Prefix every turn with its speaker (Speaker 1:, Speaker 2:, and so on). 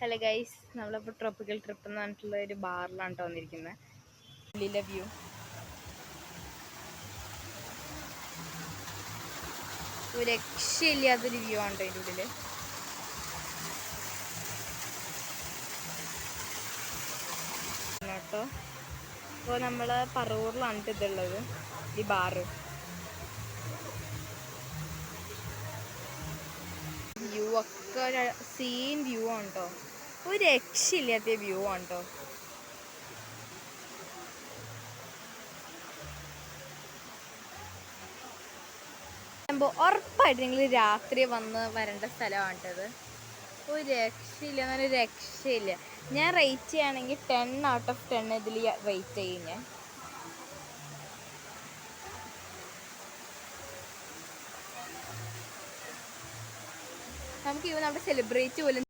Speaker 1: Hello guys, നമ്മളിപ്പോൾ tropical trip എന്ന് പറഞ്ഞിട്ടുള്ള ഒരു ബാറിലാണ് വന്നിരിക്കുന്നത്. ഉള്ളിലെ വ്യൂ ഒരു രക്ഷയില്ലാത്തൊരു വ്യൂ ആണ് അതിൻ്റെ ഉള്ളിൽ. കേട്ടോ, ഇപ്പോൾ നമ്മൾ പറവൂരിലാണ് ഇതുള്ളത്, ഈ ബാറ്. വ്യൂ ഒക്കെ സീൻ വ്യൂ ആണ് കേട്ടോ, ഒരു രക്ഷയില്ലാത്ത വ്യൂ ആണ് കേട്ടോ. ഉറപ്പായിട്ട് നിങ്ങൾ രാത്രി വരേണ്ട സ്ഥലമാണിട്ടത്. ഒരു രക്ഷയില്ല, എന്നൊരു രക്ഷയില്ല. ഞാൻ റേറ്റ് ചെയ്യുകയാണെങ്കിൽ 10/10 ഇതിൽ റേറ്റ് ചെയ്യും ഞാൻ. നമുക്ക് ഇവ നമ്മുടെ സെലിബ്രേറ്റ് പോലും